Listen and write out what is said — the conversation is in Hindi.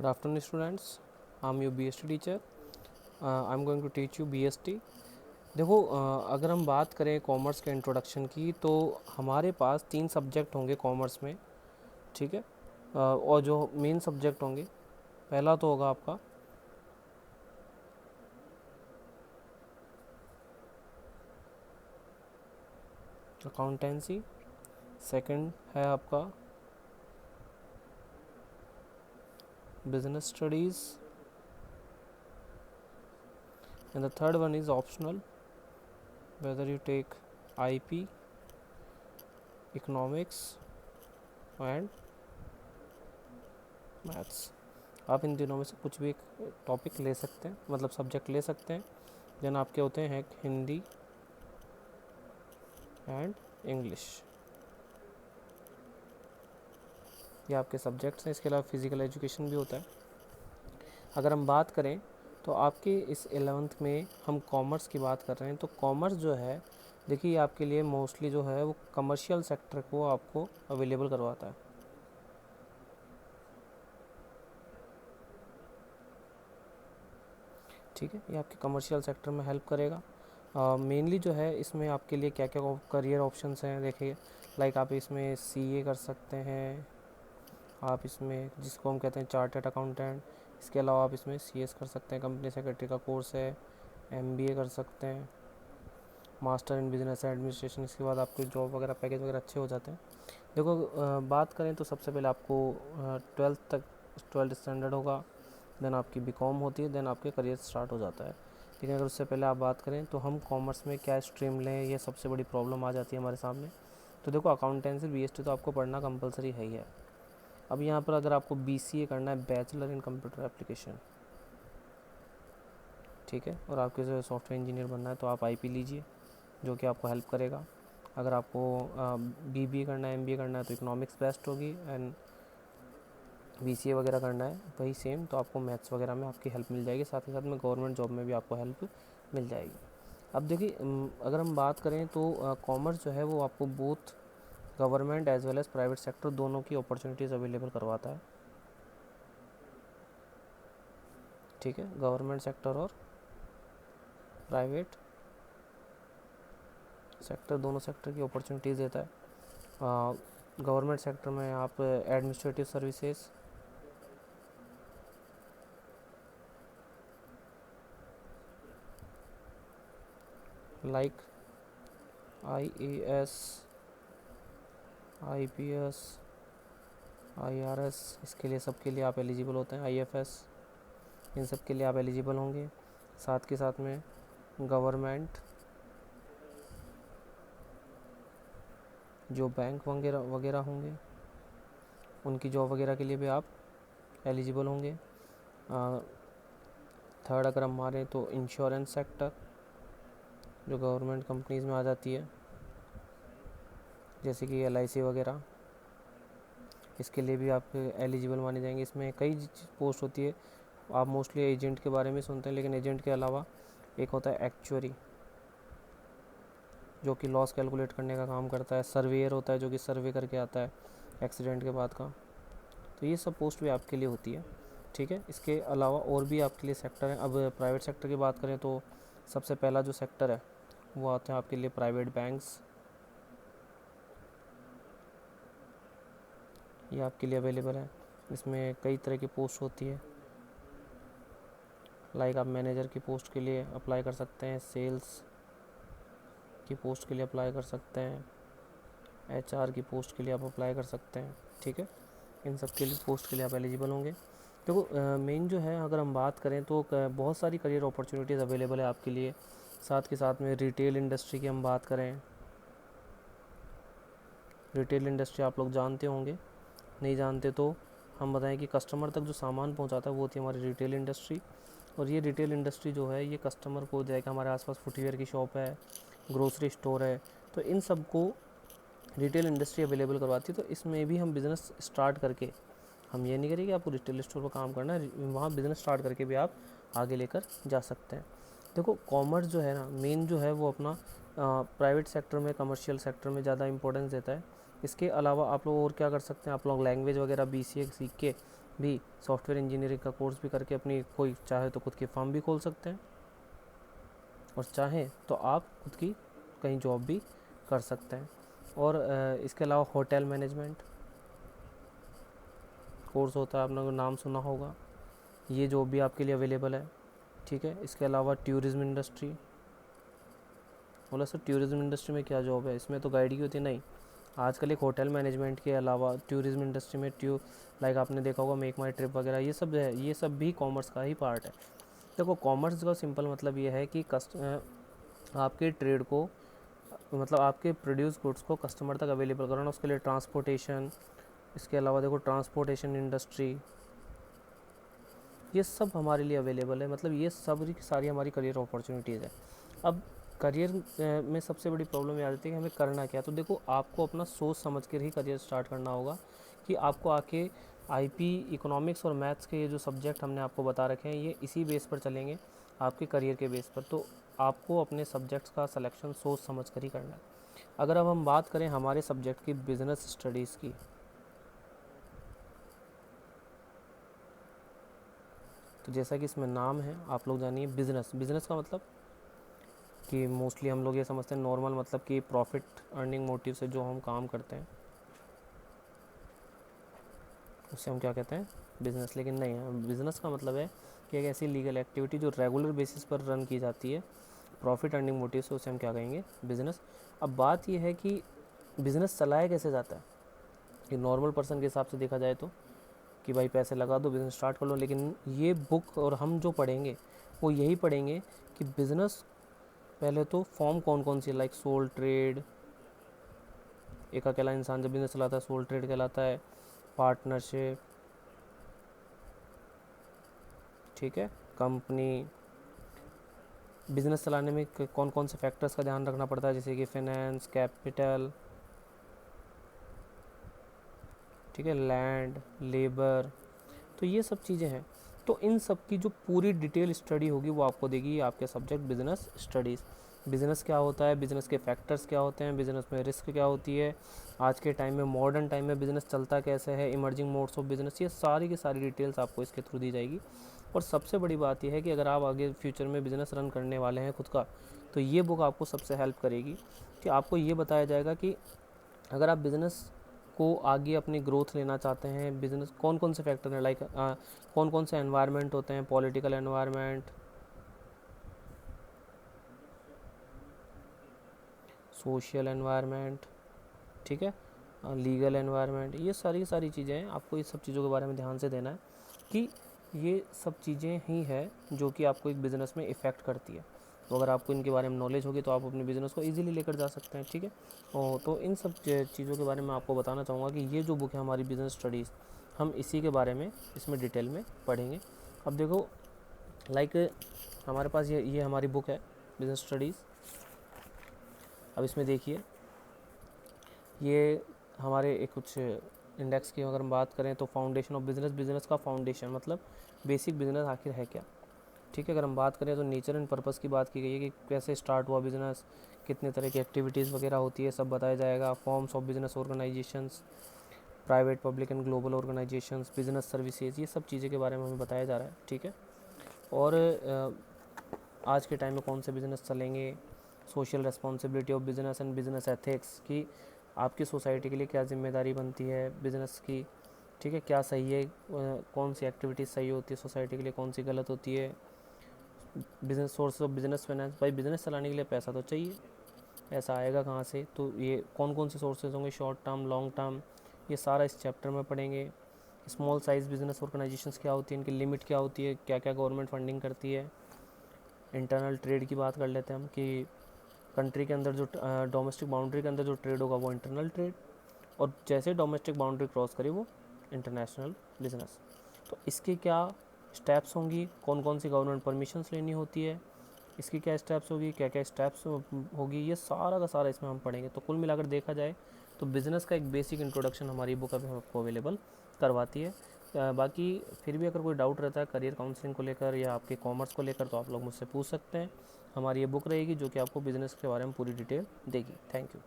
Good afternoon, students. I'm your BST teacher. I'm going to teach you BST. देखो, अगर हम बात करें कॉमर्स के इंट्रोडक्शन की तो हमारे पास 3 सब्जेक्ट होंगे कॉमर्स में, ठीक है। और जो मेन सब्जेक्ट होंगे, पहला तो होगा आपका अकाउंटेंसी, सेकंड है आपका business studies, and the third one is optional, whether you take IP, economics and maths. आप इन दिनों में से कुछ भी एक टॉपिक ले सकते हैं, मतलब सब्जेक्ट ले सकते हैं। देन आपके होते हैं हिंदी एंड इंग्लिश, ये आपके सब्जेक्ट्स हैं। इसके अलावा फिज़िकल एजुकेशन भी होता है। अगर हम बात करें तो आपके इस 11th में हम कॉमर्स की बात कर रहे हैं, तो कॉमर्स जो है, देखिए आपके लिए मोस्टली जो है वो कमर्शियल सेक्टर को आपको अवेलेबल करवाता है, ठीक है। ये आपके कमर्शियल सेक्टर में हेल्प करेगा। मेनली जो है इसमें आपके लिए क्या क्या करियर ऑप्शंस हैं, देखिए लाइक आप इसमें CA कर सकते हैं, आप इसमें जिसको हम कहते हैं चार्टर्ड अकाउंटेंट। इसके अलावा आप इसमें CS कर सकते हैं, कंपनी सेक्रेटरी का कोर्स है, MBA कर सकते हैं, मास्टर इन बिजनेस एडमिनिस्ट्रेशन। इसके बाद आपके जॉब वगैरह पैकेज वगैरह अच्छे हो जाते हैं। देखो, बात करें तो सबसे पहले आपको 12th स्टैंडर्ड होगा, देन आपकी BCom होती है, देन आपके करियर स्टार्ट हो जाता है। लेकिन अगर उससे पहले आप बात करें तो हम कॉमर्स में क्या स्ट्रीम लें, ये सबसे बड़ी प्रॉब्लम आ जाती है हमारे सामने। तो देखो, अकाउंटेंसी BST तो आपको पढ़ना कंपलसरी है ही है। अब यहाँ पर अगर आपको BCA करना है, बैचलर इन कंप्यूटर एप्लीकेशन, ठीक है, और आपके जो सॉफ्टवेयर इंजीनियर बनना है तो आप IP लीजिए, जो कि आपको हेल्प करेगा। अगर आपको BBA करना है, MBA करना है तो इकोनॉमिक्स बेस्ट होगी, एंड BCA वगैरह करना है वही सेम, तो आपको मैथ्स वगैरह में आपकी हेल्प मिल जाएगी। साथ ही साथ में गवर्नमेंट जॉब में भी आपको हेल्प मिल जाएगी। अब देखिए, अगर हम बात करें तो कॉमर्स जो है वो आपको both government as well as private sector दोनों की अपॉर्चुनिटीज़ अवेलेबल करवाता है, ठीक है। गवर्नमेंट सेक्टर और प्राइवेट सेक्टर, दोनों सेक्टर की अपॉर्चुनिटीज़ देता है। गवर्नमेंट सेक्टर में आप administrative services, like IAS, IPS, IRS, इसके लिए सबके लिए आप एलिजिबल होते हैं। IFS, इन सब के लिए आप एलिजिबल होंगे। साथ के साथ में गवर्नमेंट जो बैंक वगैरह वगैरह होंगे, उनकी जॉब वगैरह के लिए भी आप एलिजिबल होंगे। थर्ड अगर हम मारें तो इंश्योरेंस सेक्टर, जो गवर्नमेंट कंपनीज़ में आ जाती है, जैसे कि LIC वगैरह, इसके लिए भी आप एलिजिबल माने जाएंगे। इसमें कई पोस्ट होती है, आप मोस्टली एजेंट के बारे में सुनते हैं, लेकिन एजेंट के अलावा एक होता है एक्चुअरी, जो कि लॉस कैलकुलेट करने का काम करता है। सर्वेयर होता है, जो कि सर्वे करके आता है एक्सीडेंट के बाद का। तो ये सब पोस्ट भी आपके लिए होती है, ठीक है। इसके अलावा और भी आपके लिए सेक्टर हैं। अब प्राइवेट सेक्टर की बात करें तो सबसे पहला जो सेक्टर है वो आते हैं आपके लिए प्राइवेट बैंक्स, ये आपके लिए अवेलेबल है। इसमें कई तरह की पोस्ट होती है, लाइक आप मैनेजर की पोस्ट के लिए अप्लाई कर सकते हैं, सेल्स की पोस्ट के लिए अप्लाई कर सकते हैं, HR की पोस्ट के लिए आप अप्लाई कर सकते हैं, ठीक है। इन सब के लिए पोस्ट के लिए आप एलिजिबल होंगे। देखो, मेन जो है अगर हम बात करें तो बहुत सारी करियर अपॉर्चुनिटीज़ अवेलेबल है आपके लिए। साथ के साथ में रिटेल इंडस्ट्री की हम बात करें, रिटेल इंडस्ट्री आप लोग जानते होंगे, नहीं जानते तो हम बताएं कि कस्टमर तक जो सामान पहुंचाता है वो होती है हमारी रिटेल इंडस्ट्री। और ये रिटेल इंडस्ट्री जो है ये कस्टमर को जाएगा, हमारे आसपास फुटवेयर की शॉप है, ग्रोसरी स्टोर है, तो इन सब को रिटेल इंडस्ट्री अवेलेबल करवाती है। तो इसमें भी हम बिज़नेस स्टार्ट करके, हम ये नहीं करें कि आपको रिटेल स्टोर पर काम करना है, वहाँ बिज़नेस स्टार्ट करके भी आप आगे लेकर जा सकते हैं। देखो, कॉमर्स जो है ना, मेन जो है वो अपना प्राइवेट सेक्टर में, कमर्शियल सेक्टर में ज़्यादा इंपॉर्टेंस देता है। इसके अलावा आप लोग और क्या कर सकते हैं, आप लोग लैंग्वेज वगैरह BCA सीख के भी सॉफ्टवेयर इंजीनियरिंग का कोर्स भी करके अपनी कोई चाहे तो खुद की फर्म भी खोल सकते हैं, और चाहें तो आप खुद की कहीं जॉब भी कर सकते हैं। और इसके अलावा होटल मैनेजमेंट कोर्स होता है, आपने नाम सुना होगा, ये जॉब भी आपके लिए अवेलेबल है। ठीक है, इसके अलावा टूरिज़्म इंडस्ट्री, बोला सर टूरिज़्म इंडस्ट्री में क्या जॉब है, इसमें तो गाइड की होती है, नहीं। आजकल एक होटल मैनेजमेंट के अलावा टूरिज़्म इंडस्ट्री में लाइक आपने देखा होगा मेक माई ट्रिप वगैरह, ये सब है, ये सब भी कॉमर्स का ही पार्ट है। देखो कॉमर्स का सिंपल मतलब ये है कि आपके ट्रेड को, मतलब आपके प्रोड्यूस गुड्स को कस्टमर तक अवेलेबल कराना, उसके लिए ट्रांसपोर्टेशन, इसके अलावा देखो ट्रांसपोर्टेशन इंडस्ट्री, ये सब हमारे लिए अवेलेबल है। मतलब ये सब की सारी हमारी करियर अपॉर्चुनिटीज़ है। अब करियर में सबसे बड़ी प्रॉब्लम ये आ जाती है कि हमें करना क्या। तो देखो आपको अपना सोच समझ कर ही करियर स्टार्ट करना होगा, कि आपको आके आईपी, इकोनॉमिक्स और मैथ्स के ये जो सब्जेक्ट हमने आपको बता रखे हैं, ये इसी बेस पर चलेंगे, आपके करियर के बेस पर। तो आपको अपने सब्जेक्ट्स का सिलेक्शन सोच समझ कर ही करना है। अगर अब हम बात करें हमारे सब्जेक्ट की, बिज़नेस स्टडीज़ की, तो जैसा कि इसमें नाम है, आप लोग जानिए बिज़नेस। बिज़नेस का मतलब कि मोस्टली हम लोग ये समझते हैं नॉर्मल, मतलब कि प्रॉफिट अर्निंग मोटिव से जो हम काम करते हैं उससे हम क्या कहते हैं, बिज़नेस। लेकिन नहीं है, बिज़नेस का मतलब है कि एक ऐसी लीगल एक्टिविटी जो रेगुलर बेसिस पर रन की जाती है प्रॉफिट अर्निंग मोटिव से, उसे हम क्या कहेंगे, बिज़नेस। अब बात यह है कि बिज़नेस चलाया कैसे जाता है, कि नॉर्मल पर्सन के हिसाब से देखा जाए तो कि भाई पैसे लगा दो बिज़नेस स्टार्ट कर लो। लेकिन ये बुक और हम जो पढ़ेंगे वो यही पढ़ेंगे कि बिज़नेस पहले तो फॉर्म कौन कौन सी, लाइक सोल ट्रेड, एक अकेला इंसान जब बिज़नेस चलाता है सोल ट्रेड कहलाता है, पार्टनरशिप, ठीक है, कंपनी। बिज़नेस चलाने में कौन कौन से फैक्टर्स का ध्यान रखना पड़ता है, जैसे कि फाइनेंस, कैपिटल, ठीक है, लैंड, लेबर, तो ये सब चीज़ें हैं। तो इन सब की जो पूरी डिटेल स्टडी होगी वो आपको देगी आपके सब्जेक्ट बिज़नेस स्टडीज़। बिज़नेस क्या होता है, बिज़नेस के फैक्टर्स क्या होते हैं, बिज़नेस में रिस्क क्या होती है, आज के टाइम में, मॉडर्न टाइम में बिज़नेस चलता कैसे है, इमर्जिंग मोड्स ऑफ बिज़नेस, ये सारी की सारी डिटेल्स आपको इसके थ्रू दी जाएगी। और सबसे बड़ी बात यह है कि अगर आप आगे फ्यूचर में बिज़नेस रन करने वाले हैं खुद का, तो ये बुक आपको सबसे हेल्प करेगी, कि आपको ये बताया जाएगा कि अगर आप बिज़नेस को आगे अपनी ग्रोथ लेना चाहते हैं, बिज़नेस कौन कौन से फैक्टर हैं, लाइक कौन कौन से एनवायरनमेंट होते हैं, पॉलिटिकल एनवायरनमेंट, सोशल एनवायरनमेंट, ठीक है, लीगल एनवायरनमेंट, ये सारी सारी चीज़ें हैं। आपको ये सब चीज़ों के बारे में ध्यान से देना है कि ये सब चीज़ें ही है जो कि आपको एक बिज़नेस में इफ़ेक्ट करती है। तो अगर आपको इनके बारे में नॉलेज होगी तो आप अपने बिज़नेस को इजीली लेकर जा सकते हैं, ठीक है। तो इन सब चीज़ों के बारे में आपको बताना चाहूँगा कि ये जो बुक है हमारी बिज़नेस स्टडीज़, हम इसी के बारे में इसमें डिटेल में पढ़ेंगे। अब देखो लाइक हमारे पास ये हमारी बुक है बिज़नेस स्टडीज़। अब इसमें देखिए ये हमारे एक कुछ इंडेक्स की अगर हम बात करें तो फाउंडेशन ऑफ बिज़नेस, बिज़नेस का फाउंडेशन मतलब बेसिक बिज़नेस आखिर है क्या, ठीक है। अगर हम बात करें तो नेचर एंड पर्पस की बात की गई है कि कैसे स्टार्ट हुआ बिज़नेस, कितने तरह की एक्टिविटीज़ वगैरह होती है, सब बताया जाएगा। Forms of business organisations, private, public and global organisations, business services, ये सब चीज़ें के बारे में हमें बताया जा रहा है, ठीक है। और आज के टाइम में कौन से बिज़नेस चलेंगे, social responsibility of business and business ethics, की आपकी सोसाइटी के लिए क्या जिम्मेदारी बनती है बिज़नेस की, ठीक है, क्या सही है, कौन सी एक्टिविटीज़ सही होती है सोसाइटी के लिए, कौन सी गलत होती है। Business, source of business finance, भाई बिज़नेस चलाने के लिए पैसा तो चाहिए, पैसा आएगा कहाँ से, तो ये कौन कौन से सोर्सेज होंगे, शॉर्ट टर्म, लॉन्ग टर्म, ये सारा इस चैप्टर में पढ़ेंगे। स्मॉल साइज़ बिज़नेस ऑर्गेनाइजेशंस क्या होती है, इनकी लिमिट क्या होती है, क्या क्या गवर्नमेंट फंडिंग करती है। इंटरनल ट्रेड की बात कर लेते हैं हम कि कंट्री के अंदर जो डोमेस्टिक बाउंड्री के अंदर जो ट्रेड होगा वो इंटरनल ट्रेड, और जैसे डोमेस्टिक बाउंड्री क्रॉस करे वो इंटरनेशनल बिज़नेस। तो इसके क्या स्टेप्स होंगी, कौन कौन सी गवर्नमेंट परमिशंस लेनी होती है, इसकी क्या स्टेप्स होगी, क्या क्या स्टेप्स होगी, ये सारा का सारा इसमें हम पढ़ेंगे। तो कुल मिलाकर देखा जाए तो बिज़नेस का एक बेसिक इंट्रोडक्शन हमारी बुक अभी आपको अवेलेबल करवाती है। बाकी फिर भी अगर कोई डाउट रहता है करियर काउंसलिंग को लेकर या आपके कॉमर्स को लेकर तो आप लोग मुझसे पूछ सकते हैं। हमारी ये बुक रहेगी जो कि आपको बिज़नेस के बारे में पूरी डिटेल देगी। Thank you.